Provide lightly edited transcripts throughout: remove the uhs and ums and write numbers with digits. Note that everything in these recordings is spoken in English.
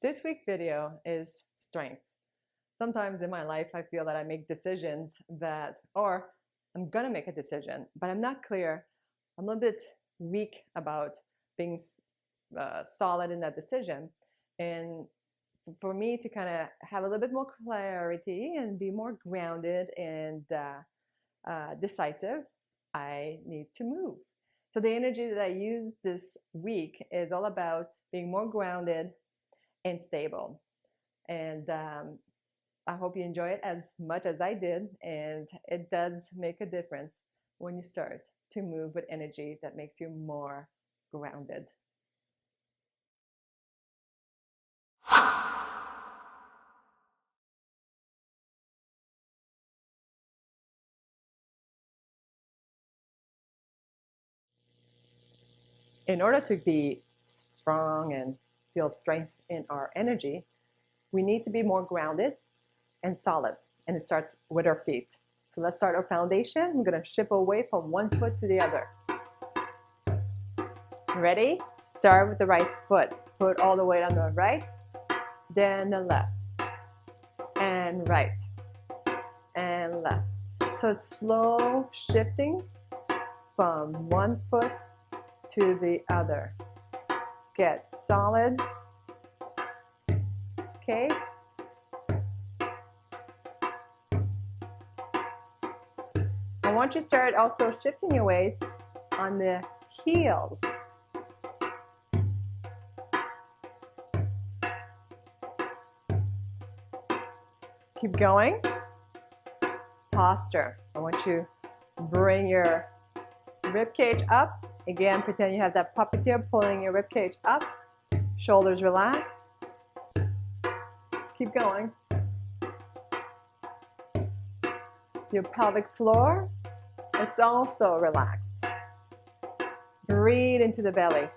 This week's video is strength. Sometimes in my life, I feel that I make decisions or I'm gonna make a decision, but I'm not clear. I'm a bit weak about being solid in that decision. And for me to kind of have a little bit more clarity and be more grounded and decisive, I need to move. So the energy that I use this week is all about being more grounded and stable. And I hope you enjoy it as much as I did. And it does make a difference when you start to move with energy that makes you more grounded. In order to be strong and feel strength in our energy, we need to be more grounded and solid. And it starts with our feet. So let's start our foundation. I'm going to shift away from one foot to the other. Ready? Start with the right foot. Put all the weight on the right, then the left, and right, and left. So it's slow shifting from one foot to the other. Get solid. Okay? I want you to start also shifting your weight on the heels. Keep going. Posture. I want you to bring your rib cage up. Again, pretend you have that puppeteer pulling your rib cage up. Shoulders relax. Keep going. Your pelvic floor is also relaxed. Breathe into the belly.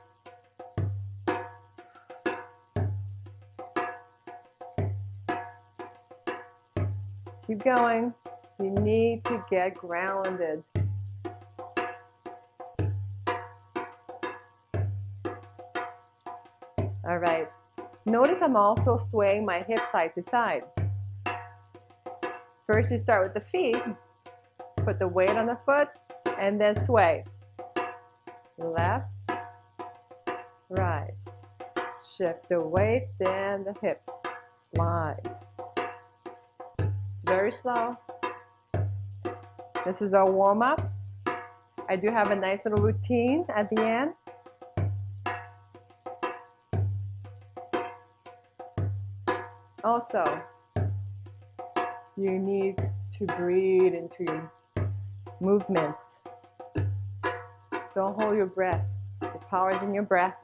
Keep going. You need to get grounded. All right. Notice I'm also swaying my hips side to side. First, you start with the feet. Put the weight on the foot and then sway. Left, right. Shift the weight, then the hips. Slide. It's very slow. This is our warm-up. I do have a nice little routine at the end. Also, you need to breathe into your movements. Don't hold your breath. The power is in your breath.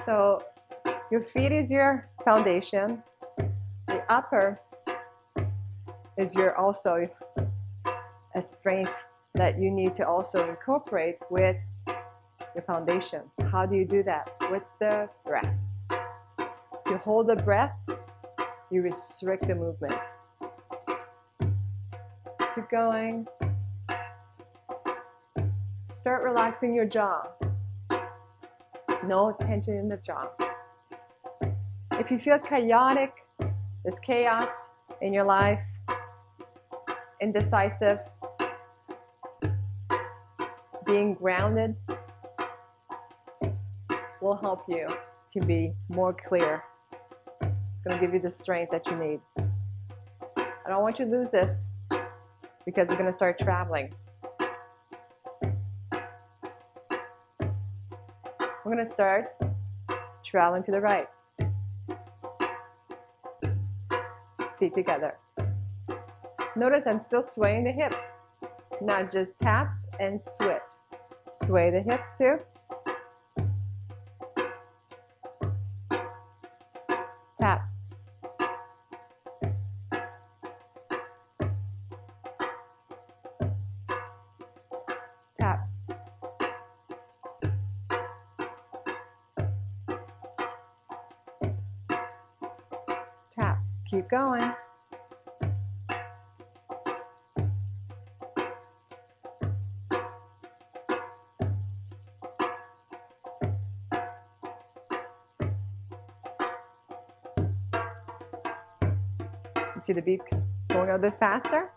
So your feet is your foundation. The upper is also a strength that you need to also incorporate with your foundation. How do you do that? With the breath. If you hold the breath, you restrict the movement. Keep going. Start relaxing your jaw. No tension in the jaw. If you feel chaotic, there's chaos in your life, indecisive, being grounded will help you to be more clear. It's going to give you the strength that you need. I don't want you to lose this because you're going to start traveling. We're going to start traveling to the right. Feet together. Notice I'm still swaying the hips. Now just tap and switch. Sway the hip too. Tap. Tap. Tap. Keep going. You see the beat going a bit faster?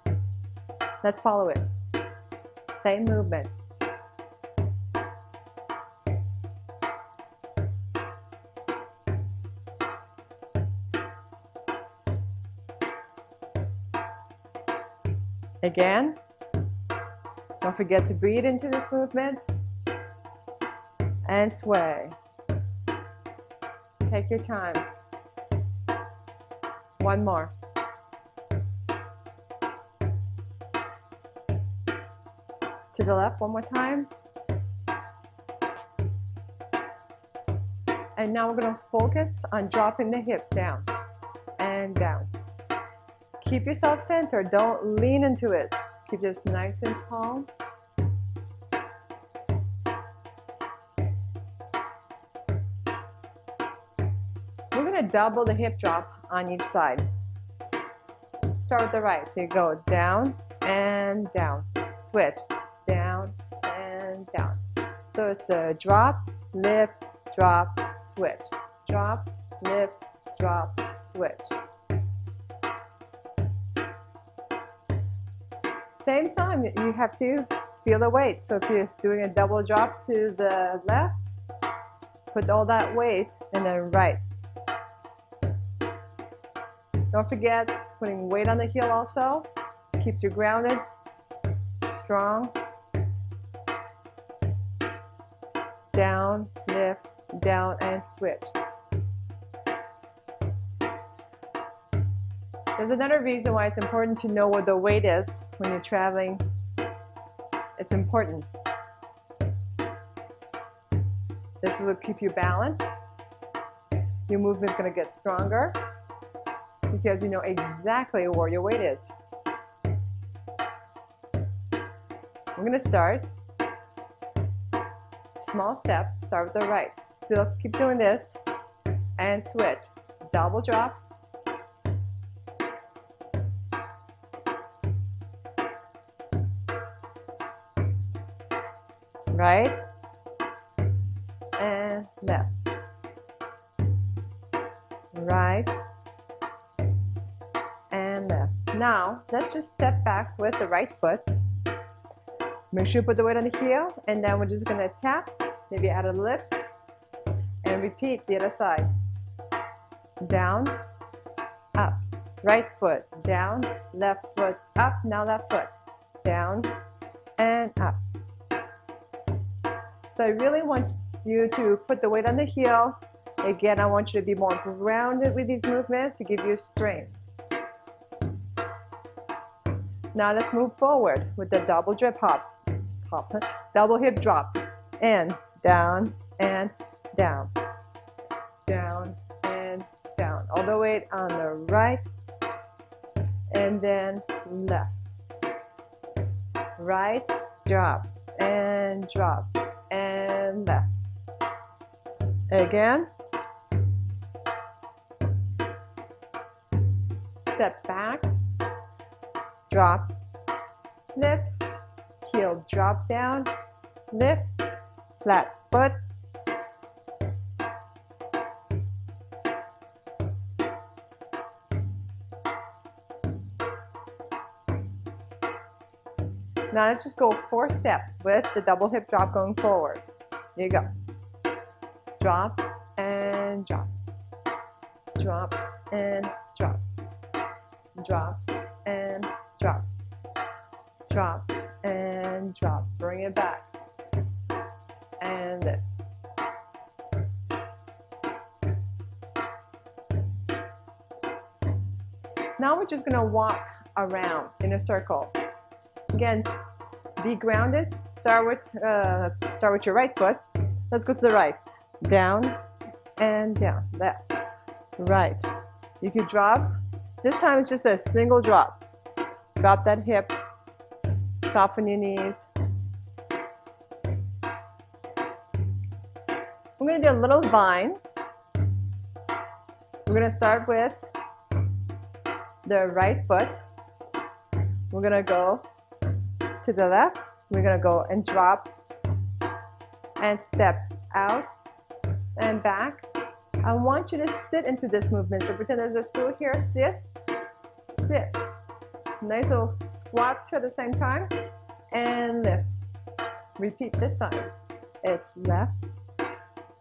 Let's follow it. Same movement. Again, don't forget to breathe into this movement and sway. Take your time. One more. To the left one more time. And now we're going to focus on dropping the hips down and down. Keep yourself centered. Don't lean into it. Keep this nice and tall. We're going to double the hip drop on each side. Start with the right. There you go. Down and down. Switch. Down and down. So it's a drop, lift, drop, switch. Drop, lift, drop, switch. Same time, you have to feel the weight. So if you're doing a double drop to the left, put all that weight and then right. Don't forget putting weight on the heel also. Keeps you grounded, strong. Down, lift, down, and switch. There's another reason why it's important to know what the weight is when you're traveling. It's important. This will keep you balanced. Your movement's going to get stronger because you know exactly where your weight is. We're going to start. Small steps. Start with the right. Still keep doing this. And switch. Double drop. Right and left. Right and left. Now, let's just step back with the right foot. Make sure you put the weight on the heel, and then we're just going to tap, maybe add a lift, and repeat the other side. Down, up. Right foot, down, left foot, up. Now left foot, down, and up. So I really want you to put the weight on the heel. Again, I want you to be more grounded with these movements to give you strength. Now let's move forward with the double drip hop. Double hip drop. In, down, and down. Down, and down. All the weight on the right, and then left. Right, drop, and drop. And left. Again. Step back. Drop. Lift. Heel drop down. Lift. Flat foot. Now let's just go 4 steps with the double hip drop going forward. Here you go. Drop and drop. Drop and drop. Drop and drop. Drop and drop. Bring it back. And lift. Now we're just going to walk around in a circle. Again, be grounded. Let's start with your right foot. Let's go to the right. Down and down. Left. Right. You could drop. This time it's just a single drop. Drop that hip. Soften your knees. We're going to do a little vine. We're going to start with the right foot. We're going to go to the left. We're going to go and drop and step out and back. I want you to sit into this movement. So pretend there's a stool here. Sit, sit. Nice little squat at the same time, and lift. Repeat this side. It's left,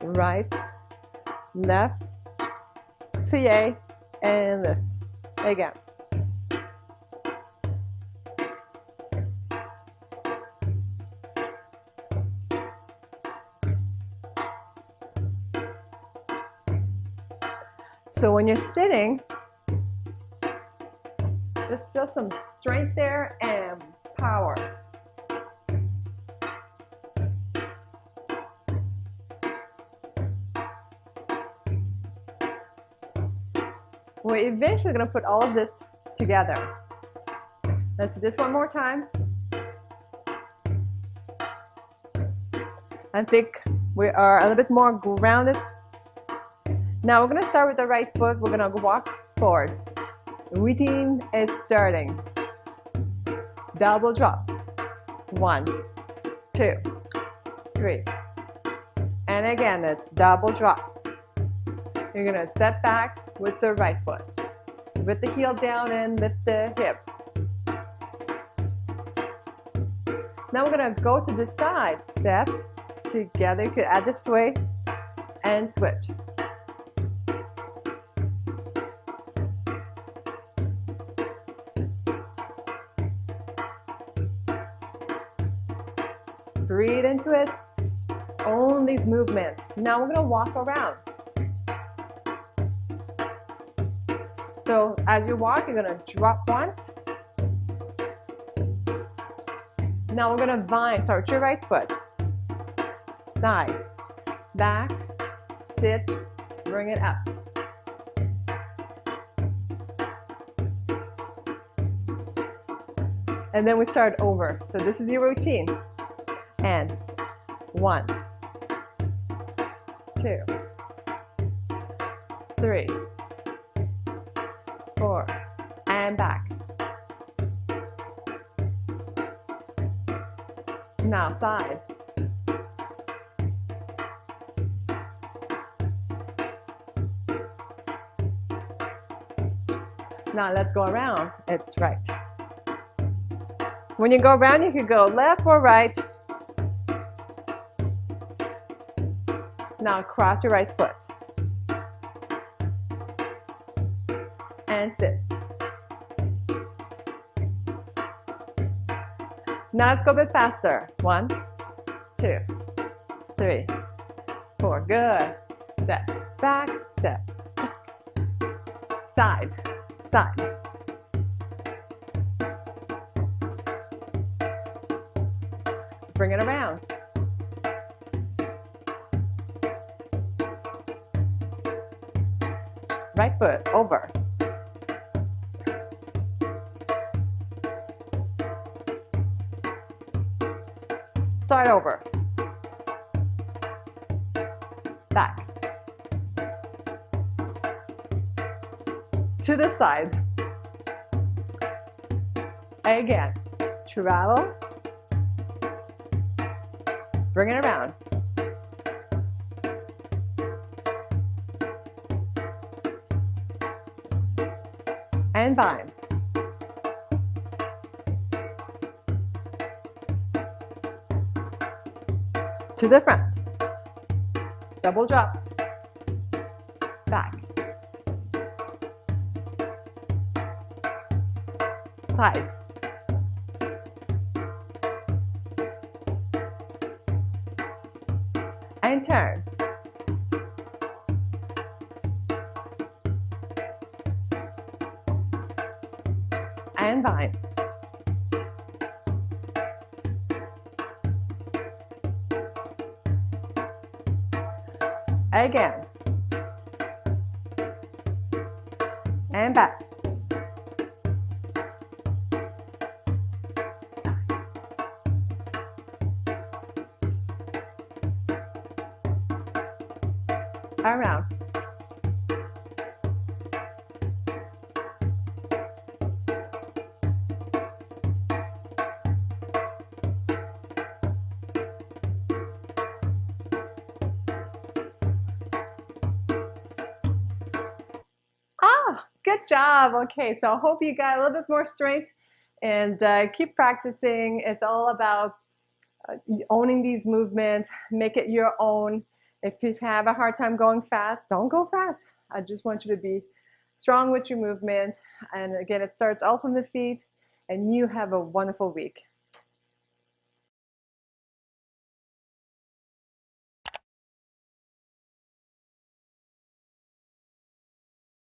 right, left, plie, and lift. Again. So when you're sitting, there's still some strength there and power. We're eventually going to put all of this together. Let's do this one more time. I think we are a little bit more grounded. Now we're going to start with the right foot. We're going to walk forward. Routine is starting. Double drop. 1, 2, 3. And again, it's double drop. You're going to step back with the right foot. With the heel down and lift the hip. Now we're going to go to the side. Step together. You could add the sway and switch. Breathe into it. Own these movements. Now we're going to walk around. So as you walk, you're going to drop once. Now we're going to vine. Start with your right foot. Side, back, sit, bring it up. And then we start over. So this is your routine. And 1, 2, 3, 4, and back. Now side. Now let's go around. It's right. When you go around, you can go left or right. Now cross your right foot. And sit. Now let's go a bit faster. 1, 2, 3, 4. Good. Step back, step. Side, side. Bring it around. Right foot over. Start over. Back. To the side. Again. Travel. Bring it around. And vine. To the front. Double drop. Back. Side. And turn. And vine. Again. And back. Around. Good job. Okay, so I hope you got a little bit more strength and keep practicing. It's all about owning these movements, make it your own. If you have a hard time going fast, don't go fast. I just want you to be strong with your movement. And again, it starts all from the feet, and you have a wonderful week.